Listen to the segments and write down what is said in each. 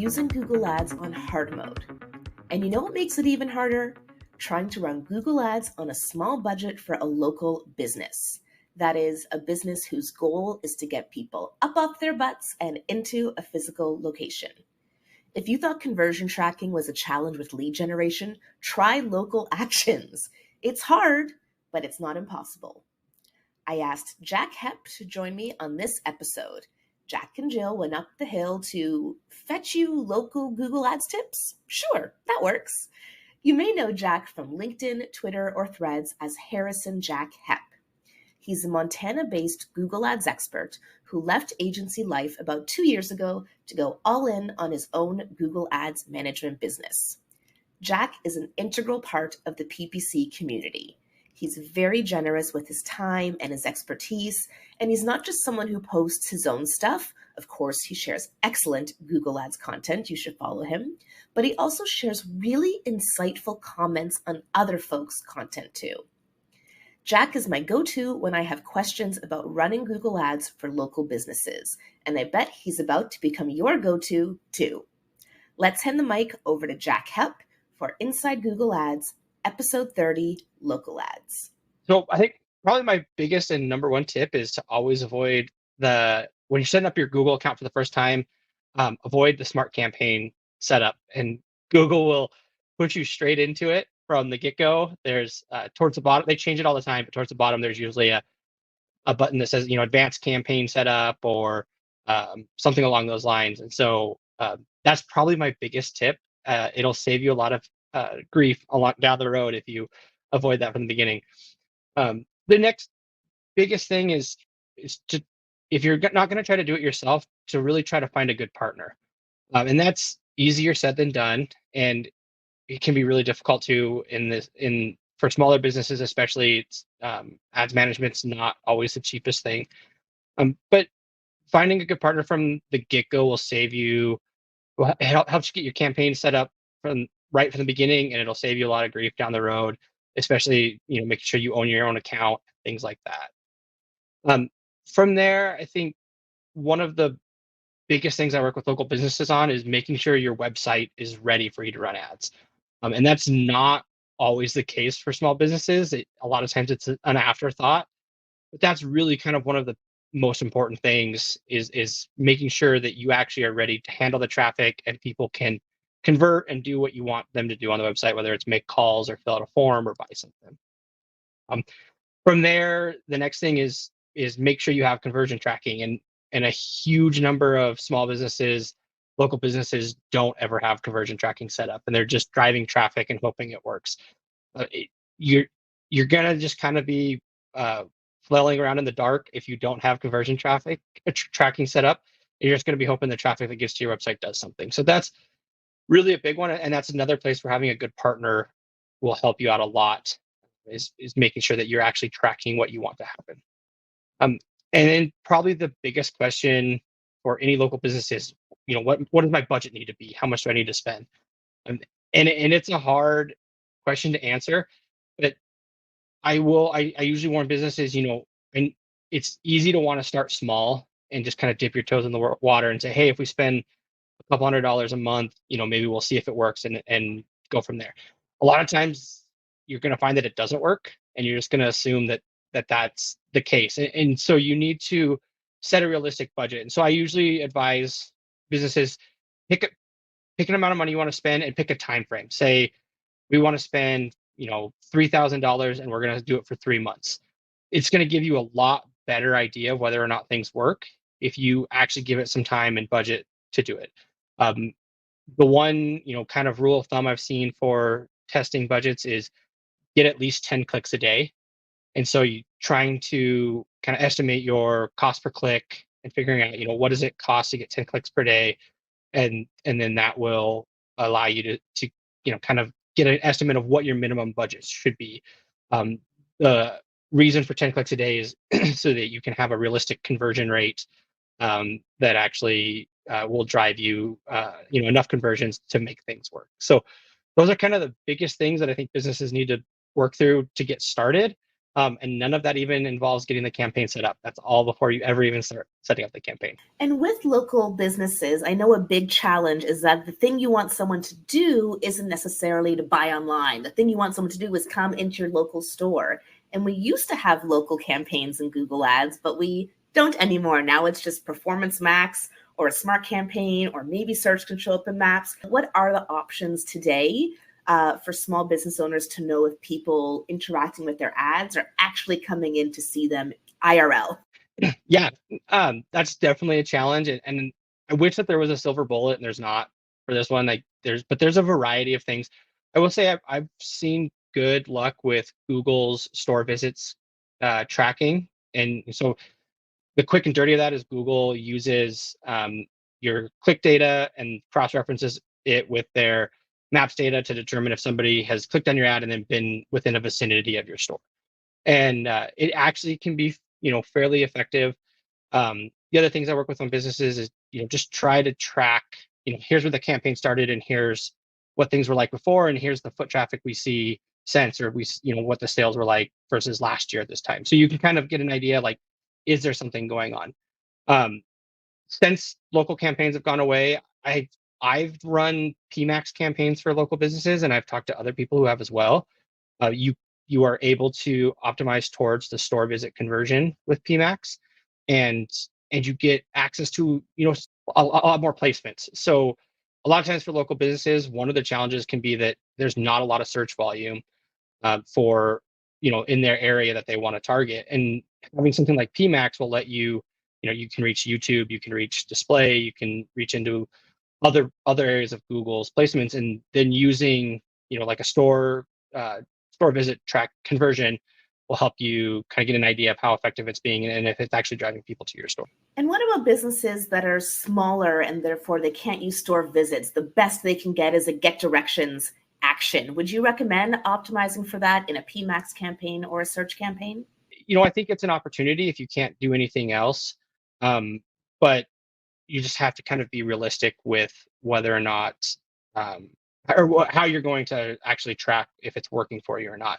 using Google Ads on hard mode. And you know what makes it even harder? Trying to run Google Ads on a small budget for a local business. That is, a business whose goal is to get people up off their butts and into a physical location. If you thought conversion tracking was a challenge with lead generation, try local actions. It's hard, but it's not impossible. I asked Jack Hepp to join me on this episode. Jack and Jyll went up the hill to fetch you local Google Ads tips? Sure, that works. You may know Jack from LinkedIn, Twitter, or Threads as Harrison Jack Hepp. He's a Montana-based Google Ads expert who left agency life about 2 years ago to go all in on his own Google Ads management business. Jack is an integral part of the PPC community. He's very generous with his time and his expertise, and he's not just someone who posts his own stuff. Of course, he shares excellent Google Ads content. You should follow him. But he also shares really insightful comments on other folks' content too. Jack is my go-to when I have questions about running Google Ads for local businesses, and I bet he's about to become your go-to too. Let's hand the mic over to Jack Hepp for Inside Google Ads, Episode 30, Local Ads. So I think probably my biggest and number one tip is to always avoid when you're setting up your Google account for the first time, avoid the smart campaign setup, and Google will push you straight into it from the get-go. There's towards the bottom, they change it all the time, but towards the bottom, there's usually a button that says, advanced campaign setup or something along those lines. And so that's probably my biggest tip. It'll save you a lot of grief down the road if you avoid that from the beginning. The next biggest thing is to, if you're not going to try to do it yourself, to really try to find a good partner. And that's easier said than done. And it can be really difficult too for smaller businesses, especially. Ads management's not always the cheapest thing. But finding a good partner from the get-go will save you, helps you get your campaign set up right from the beginning, and it'll save you a lot of grief down the road, especially making sure you own your own account, things like that. From there, I think one of the biggest things I work with local businesses on is making sure your website is ready for you to run ads. And that's not always the case for small businesses. A lot of times it's an afterthought, but that's really kind of one of the most important things is making sure that you actually are ready to handle the traffic and people can convert and do what you want them to do on the website, whether it's make calls or fill out a form or buy something. From there, the next thing is make sure you have conversion tracking, and a huge number of small businesses, local businesses, don't ever have conversion tracking set up, and they're just driving traffic and hoping it works. You're gonna just kind of be flailing around in the dark if you don't have conversion tracking set up. You're just gonna be hoping the traffic that gets to your website does something. So that's really a big one, and that's another place where having a good partner will help you out a lot. Is making sure that you're actually tracking what you want to happen. And then probably the biggest question for any local business is, what does my budget need to be? How much do I need to spend? And it's a hard question to answer, but I usually warn businesses, and it's easy to want to start small and just kind of dip your toes in the water and say, hey, if we spend a couple $100 a month, maybe we'll see if it works and go from there. A lot of times you're going to find that it doesn't work, and you're just going to assume that's the case. And so you need to set a realistic budget. And so I usually advise businesses, pick an amount of money you want to spend and pick a time frame. Say we want to spend, $3,000 and we're going to do it for 3 months. It's going to give you a lot better idea of whether or not things work if you actually give it some time and budget to do it. The one, kind of rule of thumb I've seen for testing budgets is get at least 10 clicks a day. And so you trying to kind of estimate your cost per click and figuring out, what does it cost to get 10 clicks per day? And then that will allow you to kind of get an estimate of what your minimum budget should be. The reason for 10 clicks a day is so that you can have a realistic conversion rate that actually will drive you, enough conversions to make things work. So those are kind of the biggest things that I think businesses need to work through to get started. And none of that even involves getting the campaign set up. That's all before you ever even start setting up the campaign. And with local businesses, I know a big challenge is that the thing you want someone to do isn't necessarily to buy online. The thing you want someone to do is come into your local store. And we used to have local campaigns in Google Ads, but we don't anymore. Now it's just Performance Max or a smart campaign, or maybe search can show up in maps. What are the options today for small business owners to know if people interacting with their ads are actually coming in to see them IRL? Yeah, that's definitely a challenge, and I wish that there was a silver bullet, and there's not for this one. Like there's a variety of things. I will say I've seen good luck with Google's store visits tracking, and so the quick and dirty of that is Google uses your click data and cross references it with their Maps data to determine if somebody has clicked on your ad and then been within a vicinity of your store, and it actually can be fairly effective. The other things I work with on businesses is, just try to track, here's where the campaign started and here's what things were like before and here's the foot traffic we see since, or what the sales were like versus last year at this time. So you can kind of get an idea, like, is there something going on? Um, since local campaigns have gone away, I've run PMAX campaigns for local businesses, and I've talked to other people who have as well. You are able to optimize towards the store visit conversion with PMAX, and you get access to a lot more placements. So a lot of times for local businesses, one of the challenges can be that there's not a lot of search volume for in their area that they want to target, and having something like PMAX will let you can reach YouTube, you can reach display, you can reach into other areas of Google's placements, and then using like a store visit track conversion will help you kind of get an idea of how effective it's being and if it's actually driving people to your store. And what about businesses that are smaller and therefore they can't use store visits? The best they can get is a get directions action. Would you recommend optimizing for that in a PMAX campaign or a search campaign? I think it's an opportunity if you can't do anything else. But you just have to kind of be realistic with whether or not how you're going to actually track if it's working for you or not.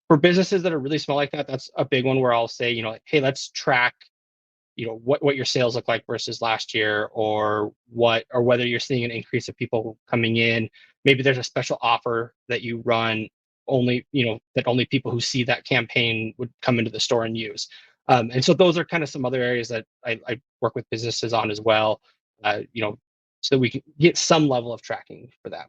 For businesses that are really small like that, that's a big one where I'll say, hey, let's track, what your sales look like versus last year, or whether you're seeing an increase of people coming in. Maybe there's a special offer that you run only, that only people who see that campaign would come into the store and use. And so those are kind of some other areas that I work with businesses on as well, so that we can get some level of tracking for that.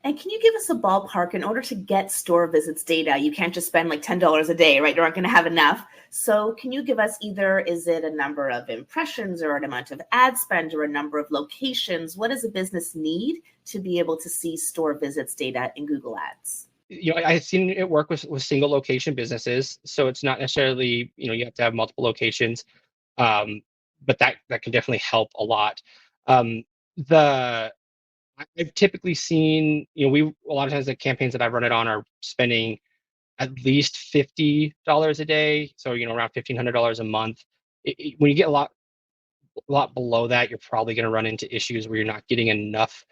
And can you give us a ballpark in order to get store visits data? You can't just spend like $10 a day, right? You aren't going to have enough. So can you give us either, is it a number of impressions or an amount of ad spend or a number of locations? What does a business need to be able to see store visits data in Google Ads? I've seen it work with single location businesses. So it's not necessarily, you have to have multiple locations. But that can definitely help a lot. I've typically seen, a lot of times the campaigns that I've run it on are spending at least $50 a day. So, around $1,500 a month. When you get a lot below that, you're probably going to run into issues where you're not getting enough,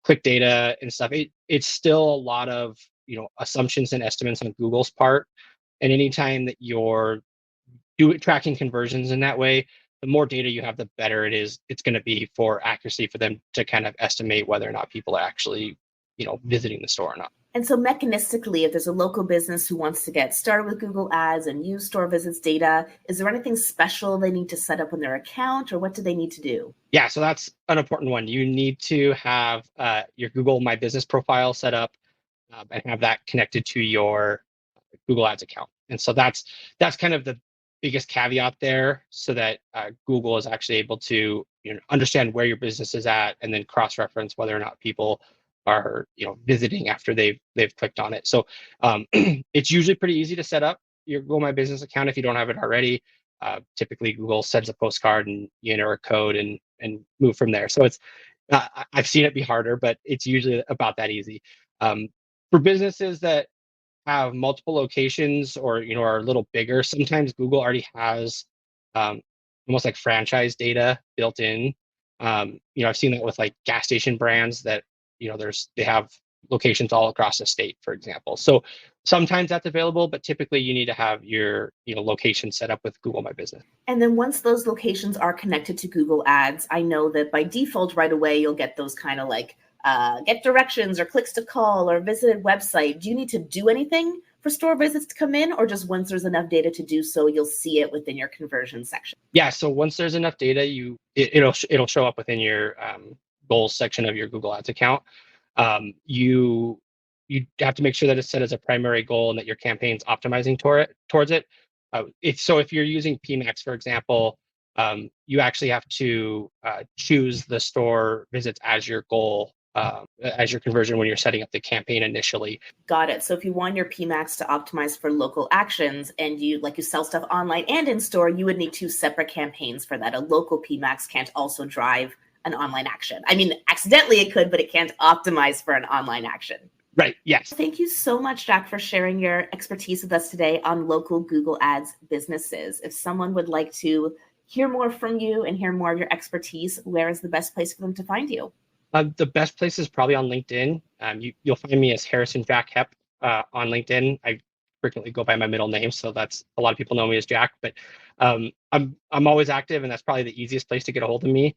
click data and stuff. It's still a lot of, assumptions and estimates on Google's part. And anytime that you're tracking conversions in that way, the more data you have, the better it's going to be for accuracy for them to kind of estimate whether or not people are actually, visiting the store or not. And so mechanistically, if there's a local business who wants to get started with Google Ads and use store visits data, is there anything special they need to set up on their account, or what do they need to do? Yeah, so that's an important one. You need to have your Google My Business profile set up and have that connected to your Google Ads account. And so that's kind of the biggest caveat there, so that Google is actually able to understand where your business is at and then cross-reference whether or not people are visiting after they've clicked on it. So it's usually pretty easy to set up your Google My Business account if you don't have it already. Typically, Google sends a postcard and you enter a code and move from there. So it's I've seen it be harder, but it's usually about that easy. For businesses that have multiple locations or are a little bigger, sometimes Google already has almost like franchise data built in. I've seen that with like gas station brands that they have locations all across the state, for example. So Sometimes that's available, but typically you need to have your location set up with Google My Business. And then once those locations are connected to Google Ads, I know that by default right away you'll get those kind of like get directions or clicks to call or visited website. Do you need to do anything for store visits to come in, or just once there's enough data to do so, you'll see it within your conversion section? Yeah, so once there's enough data, it'll show up within your goals section of your Google Ads account. You have to make sure that it's set as a primary goal and that your campaign's optimizing towards it. If you're using PMax, for example, you actually have to choose the store visits as your goal, as your conversion when you're setting up the campaign initially. Got it. So if you want your PMax to optimize for local actions and you sell stuff online and in store, you would need two separate campaigns for that. A local PMax can't also drive an online action. I mean, accidentally it could, but it can't optimize for an online action. Right. Yes. Thank you so much, Jack, for sharing your expertise with us today on local Google Ads businesses. If someone would like to hear more from you and hear more of your expertise, where is the best place for them to find you? The best place is probably on LinkedIn. You'll find me as Harrison Jack Hepp on LinkedIn. I frequently go by my middle name, so that's a lot of people know me as Jack. But I'm always active, and that's probably the easiest place to get a hold of me.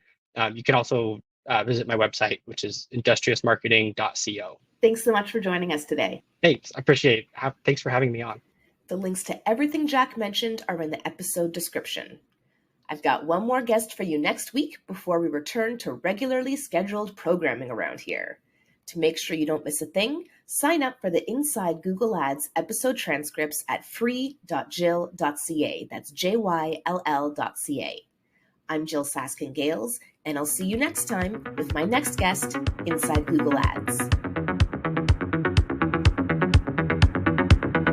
You can also visit my website, which is industriousmarketing.co. Thanks so much for joining us today. Thanks. I appreciate it. Thanks for having me on. The links to everything Jack mentioned are in the episode description. I've got one more guest for you next week before we return to regularly scheduled programming around here. To make sure you don't miss a thing, sign up for the Inside Google Ads episode transcripts at free.jyll.ca. That's JYLL.ca. I'm Jyll Saskin Gales, and I'll see you next time with my next guest inside Google Ads.